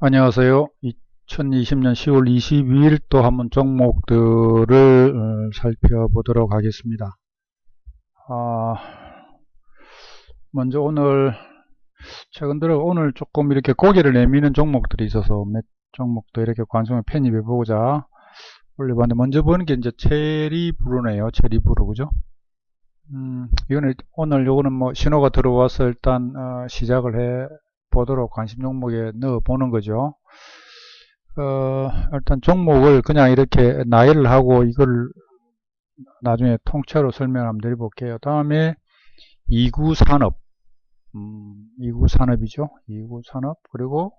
안녕하세요. 2020년 10월 22일 또 한번 종목들을 살펴보도록 하겠습니다. 먼저 최근 들어 오늘 조금 이렇게 고개를 내미는 종목들이 있어서 몇 종목도 이렇게 관심을 편입해보자 올려봤는데, 먼저 보는 게 이제 체리브루네요. 체리브루, 그죠? 요거는 뭐 신호가 들어와서 일단 시작을 해보도록 관심 종목에 넣어보는 거죠. 일단 종목을 그냥 이렇게 나열을 하고 이걸 나중에 통째로 설명 한번 드려볼게요. 다음에 이구산업, 이구산업이죠. 이구산업, 그리고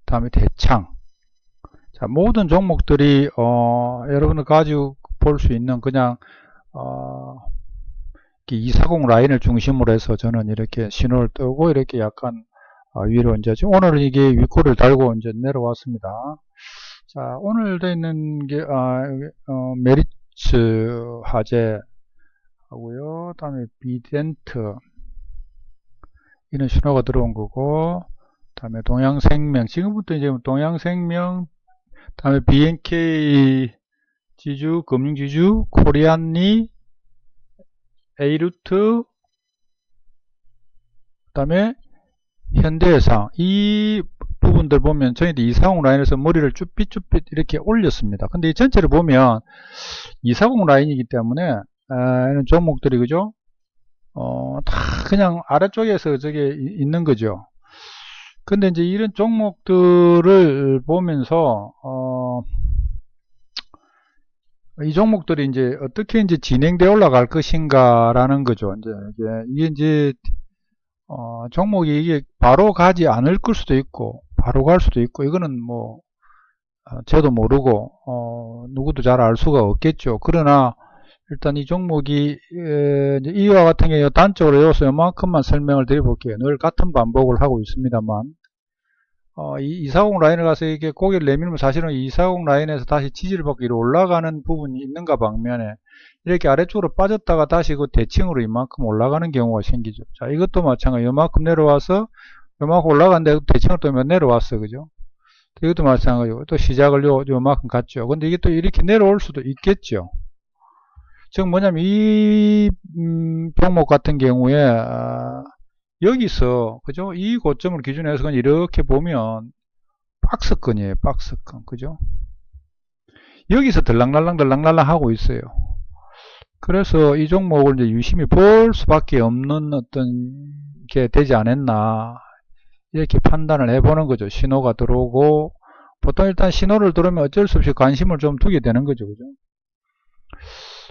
다음에 대창. 자, 모든 종목들이 여러분들 가지고 볼 수 있는 그냥 240 라인을 중심으로 해서 저는 이렇게 신호를 뜨고 이렇게 약간 위로 이제 오늘은 이게 윗골을 달고 이제 내려왔습니다. 자, 오늘 돼 있는 게 메리츠 화재 하고요. 다음에 비덴트, 이런 신호가 들어온 거고, 다음에 동양생명, 지금부터 이제 동양생명, 다음에 BNK 지주, 금융지주, 코리안리, 에이루트, 그다음에 현대해상, 이 부분들 보면 저희도 240 라인에서 머리를 쭈삣쭈삣 이렇게 올렸습니다. 근데 이 전체를 보면 240 라인이기 때문에 이런 종목들이, 그죠? 다 그냥 아래쪽에서 저게 있는 거죠. 근데 이제 이런 종목들을 보면서 이 종목들이 이제 어떻게 이제 진행되어 올라갈 것인가라는 거죠. 이게 이제 종목이 이게 바로 가지 않을 걸 수도 있고 바로 갈 수도 있고, 이거는 뭐 저도 모르고 누구도 잘 알 수가 없겠죠. 그러나 일단 이 종목이 이와 같은 경우 단적으로 여기서 이만큼만 설명을 드려볼게요. 늘 같은 반복을 하고 있습니다만, 240 라인을 가서 이게 고개를 내밀면 사실은 240 라인에서 다시 지지를 받고 이렇게 올라가는 부분이 있는가 반면에, 이렇게 아래쪽으로 빠졌다가 다시 그 대칭으로 이만큼 올라가는 경우가 생기죠. 자, 이것도 마찬가지. 이만큼 내려와서 이만큼 올라갔는데 대칭으로 또 내려왔어, 그죠? 이것도 마찬가지고 또 시작을 요만큼 갔죠. 근데 이게 또 이렇게 내려올 수도 있겠죠. 즉 뭐냐면 이 종목 같은 경우에 여기서, 그죠? 이 고점을 기준으로 해서 이렇게 보면 박스권이에요. 박스권, 그죠? 여기서 들락날락 하고 있어요. 그래서 이 종목을 이제 유심히 볼 수밖에 없는 어떤 게 되지 않았나, 이렇게 판단을 해보는 거죠. 신호가 들어오고, 보통 일단 신호를 들으면 어쩔 수 없이 관심을 좀 두게 되는 거죠, 그죠?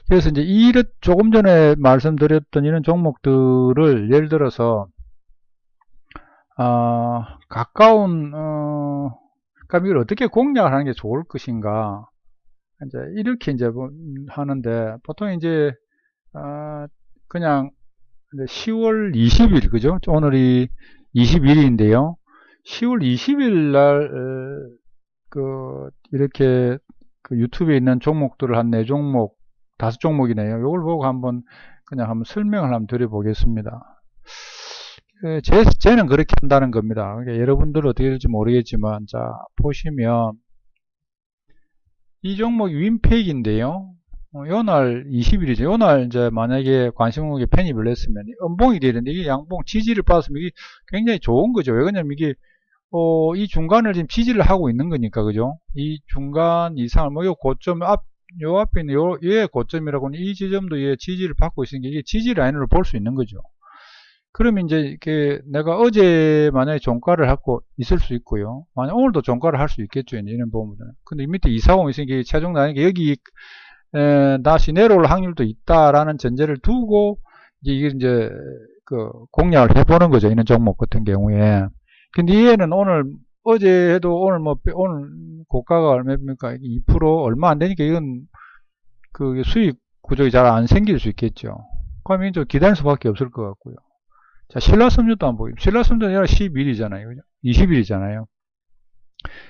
그래서 이제 조금 전에 말씀드렸던 이런 종목들을 예를 들어서 가까운 그럼 이걸 어떻게 공략을 하는 게 좋을 것인가, 이제 이렇게 이제 하는데, 보통 이제 그냥 10월 20일, 그죠? 오늘이 21일인데요. 10월 20일 날 이렇게 유튜브에 있는 종목들을 한 4종목, 5종목이네요. 이걸 보고 한번 설명을 한번 드려보겠습니다. 쟤는 그렇게 한다는 겁니다. 그러니까 여러분들은 어떻게 될지 모르겠지만, 자, 보시면 이 종목이 윈팩인데요. 요날 20일이죠. 요날 이제 만약에 관심종목에 편입을 했으면 음봉이 되는데, 이게 양봉 지지를 받았으면 이게 굉장히 좋은 거죠. 왜 그러냐면 이게 이 중간을 지금 지지를 하고 있는 거니까, 그죠? 이 중간 이상을 요 고점 요 앞에 있는 얘의 고점이라고 하는 이 지점도 얘 지지를 받고 있으니까 이게 지지 라인으로 볼 수 있는 거죠. 그러면 이제 이렇게 내가 어제 만약에 종가를 하고 있을 수 있고요. 만약 오늘도 종가를 할 수 있겠죠. 이런 부분들은. 근데 이 밑에 240 있으니까 최종 라인이 여기 다시 내려올 확률도 있다라는 전제를 두고 이게 이제 공략을 해보는 거죠. 이런 종목 같은 경우에. 근데 얘는 어제 해도 오늘 고가가 얼마입니까? 2% 얼마 안 되니까 이건 수익 구조가 잘 안 생길 수 있겠죠. 그러면 좀 기다릴 수밖에 없을 것 같고요. 자, 신라섬유도 한번 보겠습니다. 신라섬유도 11일이잖아요. 그죠? 20일이잖아요.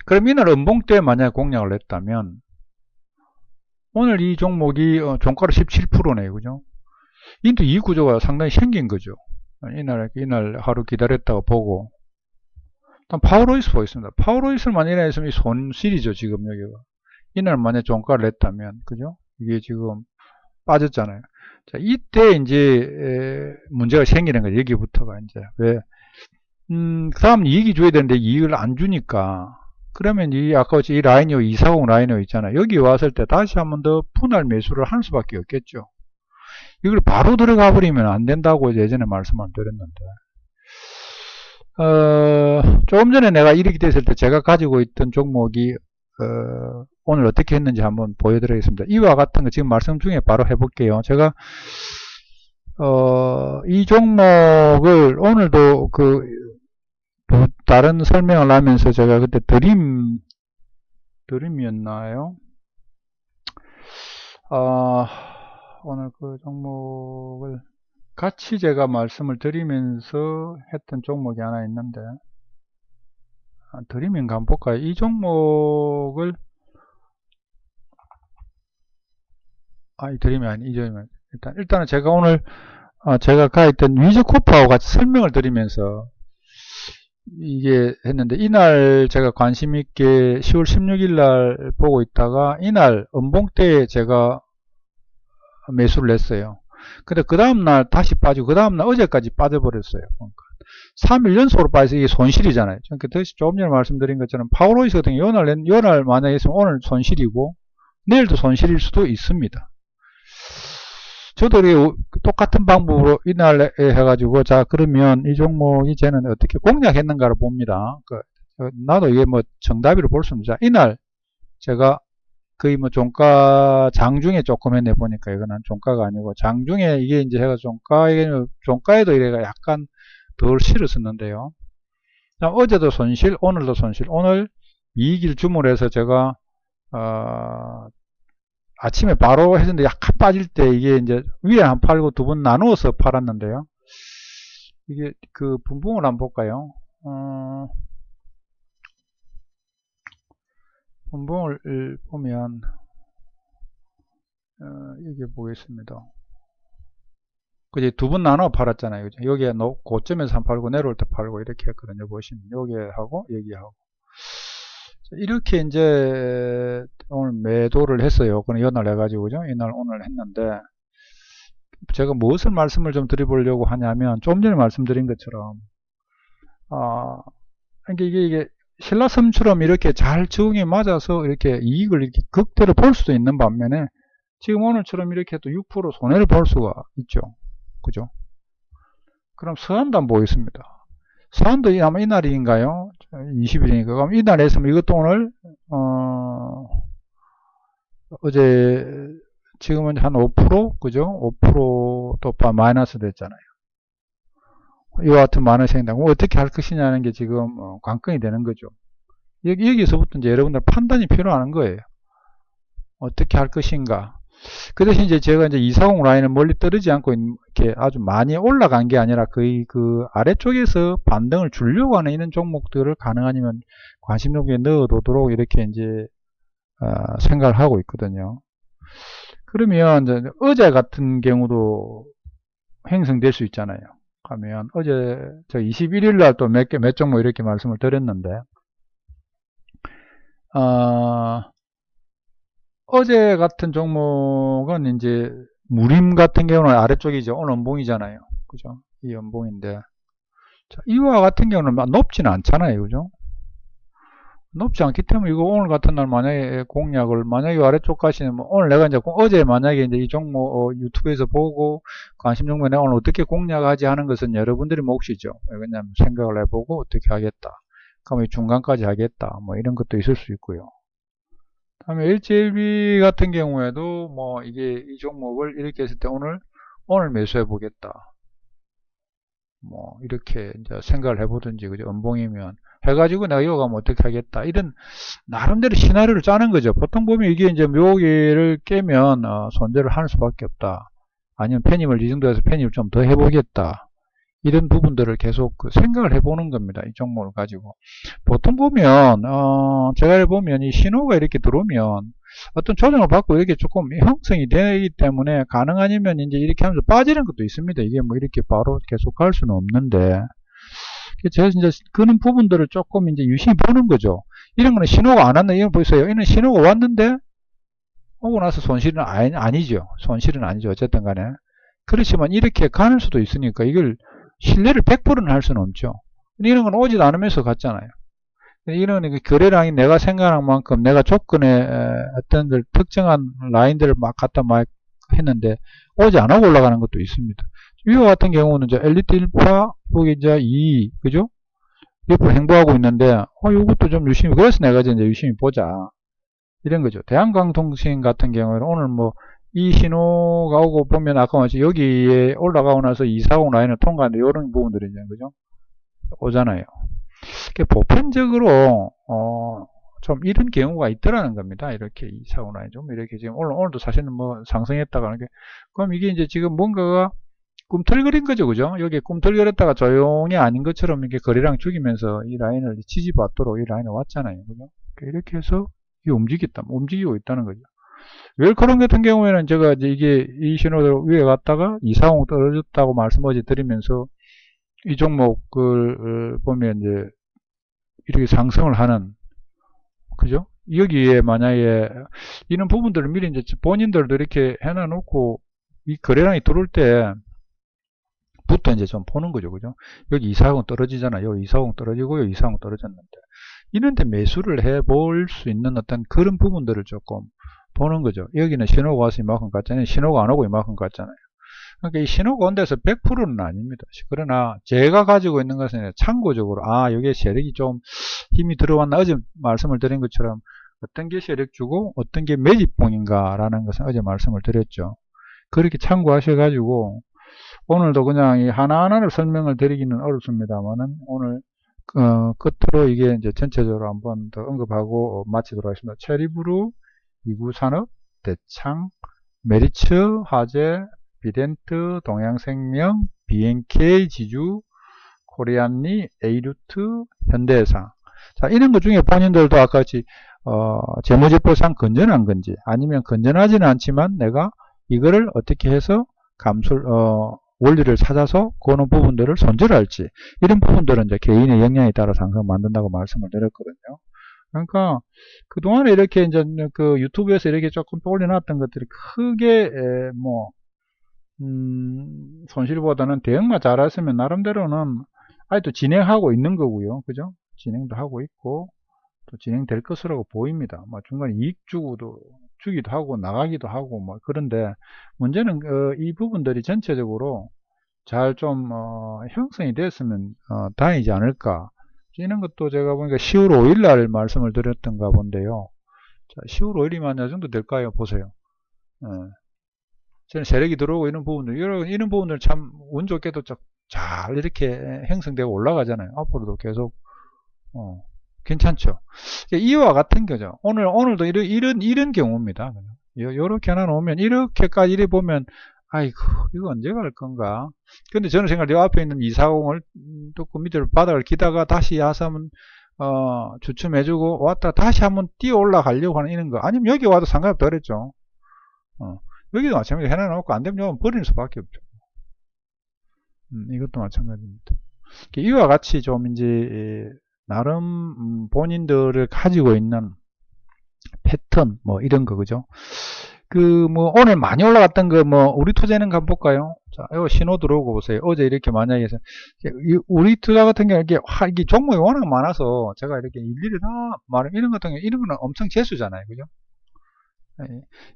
그럼 이날 음봉 때 만약에 공략을 했다면, 오늘 이 종목이 종가로 17%네요. 그죠? 이도 이 구조가 상당히 생긴 거죠. 이날 하루 기다렸다가 보고, 일단 파워로이스 보겠습니다. 파워로이스를 만약에 했으면 이 손실이죠, 지금 여기가. 이날 만약에 종가를 냈다면, 그죠? 이게 지금 빠졌잖아요. 자, 이때 이제 문제가 생기는 거죠. 여기부터가 이제. 왜? 그 다음 이익이 줘야 되는데 이익을 안 주니까. 그러면 이 아까 이 라인이요, 240 라인이요 있잖아요. 여기 왔을 때 다시 한 번 더 분할 매수를 할 수밖에 없겠죠. 이걸 바로 들어가 버리면 안 된다고 예전에 말씀을 드렸는데. 조금 전에 내가 이렇게 됐을 때 제가 가지고 있던 종목이 오늘 어떻게 했는지 한번 보여드리겠습니다. 이와 같은 거 지금 말씀 중에 바로 해볼게요. 제가 이 종목을 오늘도 다른 설명을 하면서 제가 그때 드림이었나요? 오늘 그 종목을 같이 제가 말씀을 드리면서 했던 종목이 하나 있는데, 드림인가 한번 볼까요? 이 종목을, 이 드림이 아니, 이 종목이 일단은 제가 오늘, 제가 가있던 위즈코프하고 같이 설명을 드리면서, 이게 했는데, 이날 제가 관심있게 10월 16일 날 보고 있다가, 이날 음봉 때에 제가 매수를 했어요. 근데 그 다음날 다시 빠지고, 그 다음날 어제까지 빠져버렸어요. 그러니까 3일 연속으로 빠져서 이게 손실이잖아요. 그러니까 조금 전에 말씀드린 것처럼 파워로이스 같은 경우 요날 만약에 있으면 오늘 손실이고, 내일도 손실일 수도 있습니다. 저도 똑같은 방법으로 이날 해가지고, 자, 그러면 이 종목이 쟤는 어떻게 공략했는가를 봅니다. 나도 이게 뭐 정답이로 볼 수 없습니다. 자, 이날 제가 거의 뭐 종가 장중에 조금 해내 보니까 이거는 종가가 아니고 장중에 이게 이제 해가 종가에도 이래가 약간 덜 실었었는데요. 어제도 손실, 오늘도 손실. 오늘 이익일 주문해서 제가 아침에 바로 했는데 약간 빠질 때 이게 이제 위에 한 팔고 두 번 나누어서 팔았는데요. 이게 그 분봉을 한번 볼까요? 분봉을 보면 여기 보겠습니다. 그제 두 번 나눠 팔았잖아요. 그죠? 여기에 고점에서 한 팔고 내려올 때 팔고 이렇게 했거든요. 보시면 여기에 하고 여기하고 이렇게 이제 오늘 매도를 했어요. 그럼 이날 해가지고 그죠? 이날 오늘 했는데 제가 무엇을 말씀을 좀 드려보려고 하냐면 좀 전에 말씀드린 것처럼 이게 신라섬처럼 이렇게 잘 적응에 맞아서 이렇게 이익을 이렇게 극대로 볼 수도 있는 반면에 지금 오늘처럼 이렇게 또 6% 손해를 볼 수가 있죠. 그죠? 그럼 서한도 한번 보겠습니다. 서한도 아마 이날인가요? 20일이니까. 그럼 이날 했으면 이것도 오늘, 어제, 지금은 한 5%? 그죠? 5%또 마이너스 됐잖아요. 이와 같은 마이너스 생긴다. 어떻게 할 것이냐는 게 지금 관건이 되는 거죠. 여기서부터 이제 여러분들 판단이 필요한 거예요. 어떻게 할 것인가. 그 대신 이제 제가 이제 240 라인을 멀리 떨어지지 않고 이렇게 아주 많이 올라간 게 아니라 거의 그 아래쪽에서 반등을 주려고 하는 이런 종목들을 가능하면 관심 종목에 넣어두도록 이렇게 이제 생각을 하고 있거든요. 그러면 이제 어제 같은 경우도 형성될 수 있잖아요. 하면 어제 저 21일 날 또 몇 종목 이렇게 말씀을 드렸는데 어제 같은 종목은 이제 무림 같은 경우는 아래쪽이죠. 오늘 연봉이잖아요. 그죠? 이 연봉인데 자, 이와 같은 경우는 높지는 않잖아요. 그죠? 높지 않기 때문에 이거 오늘 같은 날 만약에 공략을 만약에 아래쪽까지 뭐 오늘 내가 이제 어제 만약에 이제 이 종목 유튜브에서 보고 관심 종목에 내가 오늘 어떻게 공략하지 하는 것은 여러분들이 몫이죠. 왜냐하면 생각을 해보고 어떻게 하겠다. 그러면 중간까지 하겠다. 뭐 이런 것도 있을 수 있고요. 다음에 HLB 같은 경우에도 뭐 이게 이 종목을 이렇게 했을 때 오늘 매수해 보겠다. 뭐 이렇게 이제 생각을 해보든지 그죠? 연봉이면 해가지고 내가 이거 가면 어떻게 하겠다. 이런 나름대로 시나리오를 짜는 거죠. 보통 보면 이게 이제 묘기를 깨면 손절을 할 수밖에 없다. 아니면 편입을 이 정도에서 편입을 좀 더 해보겠다. 이런 부분들을 계속 생각을 해보는 겁니다. 이 종목을 가지고. 보통 보면, 제가 보면 이 신호가 이렇게 들어오면 어떤 조정을 받고 이렇게 조금 형성이 되기 때문에 가능 아니면 이제 이렇게 하면서 빠지는 것도 있습니다. 이게 뭐 이렇게 바로 계속 갈 수는 없는데 제가 이제 그런 부분들을 조금 이제 유심히 보는 거죠. 이런 거는 신호가 안 왔나? 이런 거 보세요. 이런 신호가 왔는데, 오고 나서 손실은 아니죠. 손실은 아니죠. 어쨌든 간에. 그렇지만 이렇게 가는 수도 있으니까 이걸 신뢰를 100%는 할 수는 없죠. 이런 건 오지도 않으면서 갔잖아요. 이런 거래량이 내가 생각한 만큼 내가 조건에 어떤 걸 특정한 라인들을 막 갖다 막 했는데 오지 않고 올라가는 것도 있습니다. 이와 같은 경우는 이제 엘리트 1파, 여기 이제 2, 그죠? 옆으로 행보하고 있는데, 이것도 좀 유심히, 그래서 내가 이제 유심히 보자. 이런 거죠. 대한광통신 같은 경우에는 오늘 뭐, 이 신호가 오고 보면 아까 말했지, 여기에 올라가고 나서 240 라인을 통과하는데, 이런 부분들이 이제, 그죠? 오잖아요. 보편적으로, 좀 이런 경우가 있더라는 겁니다. 이렇게 240 라인 좀, 이렇게 지금, 오늘도 사실은 뭐, 상승했다가 하는 게, 그럼 이게 이제 지금 뭔가가 꿈틀거린 거죠, 그죠? 여기 꿈틀거렸다가 조용히 아닌 것처럼 이렇게 거래량 죽이면서 이 라인을 지지받도록 이 라인을 왔잖아요, 그죠? 이렇게 해서 이게 움직이고 있다는 거죠. 웰커런 같은 경우에는 제가 이제 이게 이 신호대로 위에 갔다가 240 떨어졌다고 말씀 어제 드리면서 이 종목을 보면 이제 이렇게 상승을 하는, 그죠? 여기에 만약에 이런 부분들을 미리 이제 본인들도 이렇게 해놔놓고 이 거래량이 들어올 때 부터 이제 좀 보는 거죠, 그죠? 여기 240 떨어지잖아요. 여기 240 떨어지고, 여기 240 떨어졌는데. 이런데 매수를 해볼 수 있는 어떤 그런 부분들을 조금 보는 거죠. 여기는 신호가 와서 이만큼 갔잖아요. 신호가 안 오고 이만큼 갔잖아요. 그러니까 이 신호가 온 데서 100%는 아닙니다. 그러나 제가 가지고 있는 것은 참고적으로, 여기에 세력이 좀 힘이 들어왔나, 어제 말씀을 드린 것처럼 어떤 게 세력 주고 어떤 게 매집봉인가라는 것은 어제 말씀을 드렸죠. 그렇게 참고하셔가지고, 오늘도 그냥 이 하나하나를 설명을 드리기는 어렵습니다만은 오늘 끝으로 이게 이제 전체적으로 한번 더 언급하고 마치도록 하겠습니다. 체리브루, 이구산업, 대창, 메리츠, 화재, 비덴트, 동양생명, BNK, 지주, 코리안리, 에이루트, 현대해상. 자, 이런 것 중에 본인들도 아까 같이 재무제표상 건전한 건지 아니면 건전하지는 않지만 내가 이거를 어떻게 해서 원리를 찾아서 그런 부분들을 손절할지, 이런 부분들은 이제 개인의 역량에 따라 상승 만든다고 말씀을 드렸거든요. 그러니까 그동안에 이렇게 이제 그 유튜브에서 이렇게 조금 올려놨던 것들이 크게 손실보다는 대응만 잘했으면 나름대로는 아직도 진행하고 있는 거고요, 그죠? 진행도 하고 있고 또 진행될 것이라고 보입니다. 중간에 이익 주기도 하고 나가기도 하고 그런데 문제는 이 부분들이 전체적으로 잘 좀 형성이 됐으면 다행이지 않을까. 이런 것도 제가 보니까 10월 5일 날 말씀을 드렸던가 본데요. 자, 10월 5일이면 어느 정도 될까요? 보세요. 저는 세력이 들어오고 이런 부분들 참 운 좋게도 잘 이렇게 형성되고 올라가잖아요. 앞으로도 계속 괜찮죠. 이와 같은 거죠. 오늘도 이런 경우입니다. 요렇게 하나 놓으면, 이렇게까지 이래 보면, 아이고, 이거 언제 갈 건가. 근데 저는 생각할 때, 요 앞에 있는 240을 뚫고 밑으로 바닥을 기다가 다시 야삼은, 주춤해주고, 왔다 다시 한번 뛰어 올라가려고 하는 이런 거. 아니면 여기 와도 상관없다 그랬죠. 여기도 마찬가지로 해놔놓고, 안 되면 버리는 수밖에 없죠. 이것도 마찬가지입니다. 이와 같이 좀 이제, 나름 본인들을 가지고 있는 패턴 이런 거, 그죠? 오늘 많이 올라갔던 거 우리 투자는 한번 볼까요? 자, 이거 신호 들어오고 보세요. 어제 이렇게 만약에 해서 우리 투자 같은 경우 이게 종목이 워낙 많아서 제가 이렇게 일일이 다 이런 같은 경우 이런 거는 엄청 재수잖아요, 그죠?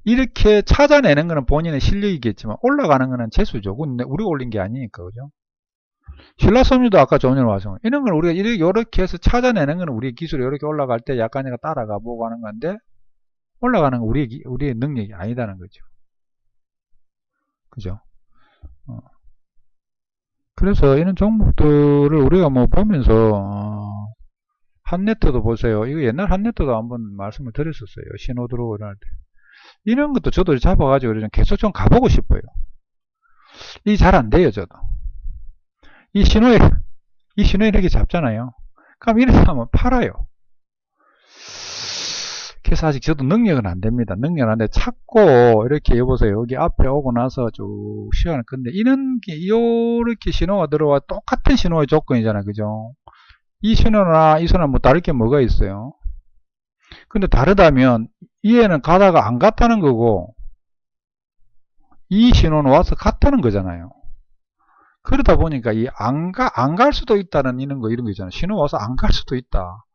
이렇게 찾아내는 거는 본인의 실력이겠지만 올라가는 거는 재수죠. 근데 우리가 올린 게 아니니까, 그죠? 신라섬유도 아까 전에 와서 이런 걸 우리가 이렇게 해서 찾아내는 거는 우리의 기술이 이렇게 올라갈 때 약간 내가 따라가 보고 하는 건데, 올라가는 건 우리의 능력이 아니다는 거죠. 그죠? 그래서 이런 종목들을 우리가 보면서 한네트도 보세요. 이거 옛날 한네트도 한번 말씀을 드렸었어요. 신호 들어오고 이럴 때. 이런 것도 저도 잡아가지고 계속 좀 가보고 싶어요. 이게 잘 안 돼요, 저도. 이 신호에 이렇게 잡잖아요. 그럼 이렇게 하면 팔아요. 그래서 아직 저도 능력은 안 됩니다. 능력은 안 돼. 찾고, 이렇게 여보세요. 여기 앞에 오고 나서 쭉 시간을 근데 이런 게, 요렇게 신호가 들어와 똑같은 신호의 조건이잖아요. 그죠? 이 신호나 이 신호는 뭐 다를 게 뭐가 있어요? 근데 다르다면, 얘는 가다가 안 갔다는 거고, 이 신호는 와서 갔다는 거잖아요. 그러다 보니까 안 갈 수도 있다는 이런 거 있잖아요. 신호 와서 안 갈 수도 있다.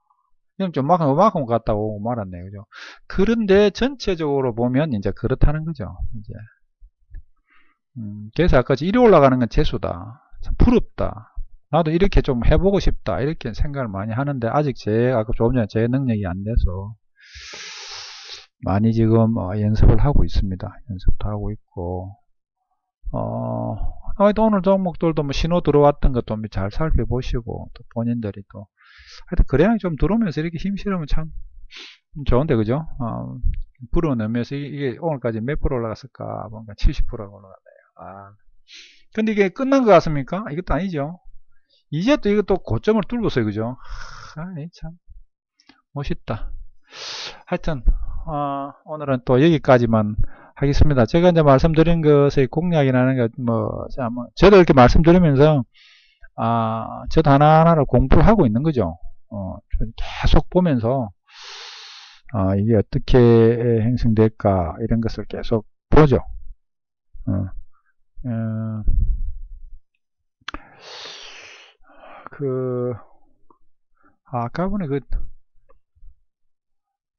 이건 좀 이만큼 갔다고 말았네요. 그죠? 그런데 전체적으로 보면 이제 그렇다는 거죠. 이제. 그래서 아까 이리 올라가는 건 재수다. 참 부럽다. 나도 이렇게 좀 해보고 싶다. 이렇게 생각을 많이 하는데 아직 아까 조금 전에 제 능력이 안 돼서 많이 지금 연습을 하고 있습니다. 연습도 하고 있고 하여튼 오늘 종목들도 뭐 신호 들어왔던 것도 잘 살펴보시고 또 본인들이 또 하여튼 그래야 좀 들어오면서 이렇게 힘 실으면 참 좋은데 그죠? 불어넣으면서 이게 오늘까지 몇 프로 올라갔을까? 뭔가 70%가 올라갔네요. 근데 이게 끝난 것 같습니까? 이것도 아니죠. 이제 또 이것도 고점을 뚫었어요. 그죠? 참 멋있다. 하여튼 오늘은 또 여기까지만 하겠습니다. 제가 이제 말씀드린 것의 공략이라는 게 저도 이렇게 말씀드리면서 저도 하나하나를 공부를 하고 있는 거죠. 계속 보면서 이게 어떻게 행성될까 이런 것을 계속 보죠. 아까 전에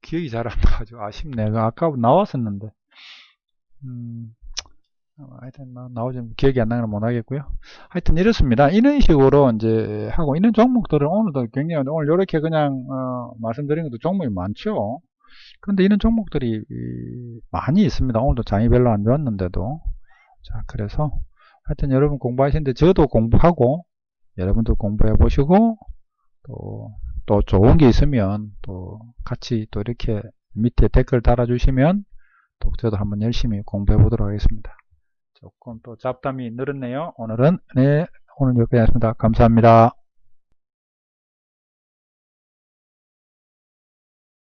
기억이 잘 안 나가지고 아쉽네. 아까 나왔었는데 하여튼 나오지 기억이 안 나면 못 하겠고요. 하여튼 이렇습니다. 이런 식으로 이제 하고 있는 종목들은 오늘도 굉장히 오늘 이렇게 그냥 말씀드린 것도 종목이 많죠. 그런데 이런 종목들이 많이 있습니다. 오늘도 장이 별로 안 좋았는데도. 자, 그래서 하여튼 여러분 공부하시는데 저도 공부하고 여러분도 공부해 보시고 또 좋은 게 있으면 또 같이 또 이렇게 밑에 댓글 달아주시면 또 저도 한번 열심히 공부해 보도록 하겠습니다. 조금 또 잡담이 늘었네요. 오늘은 오늘 여기까지 하겠습니다. 감사합니다.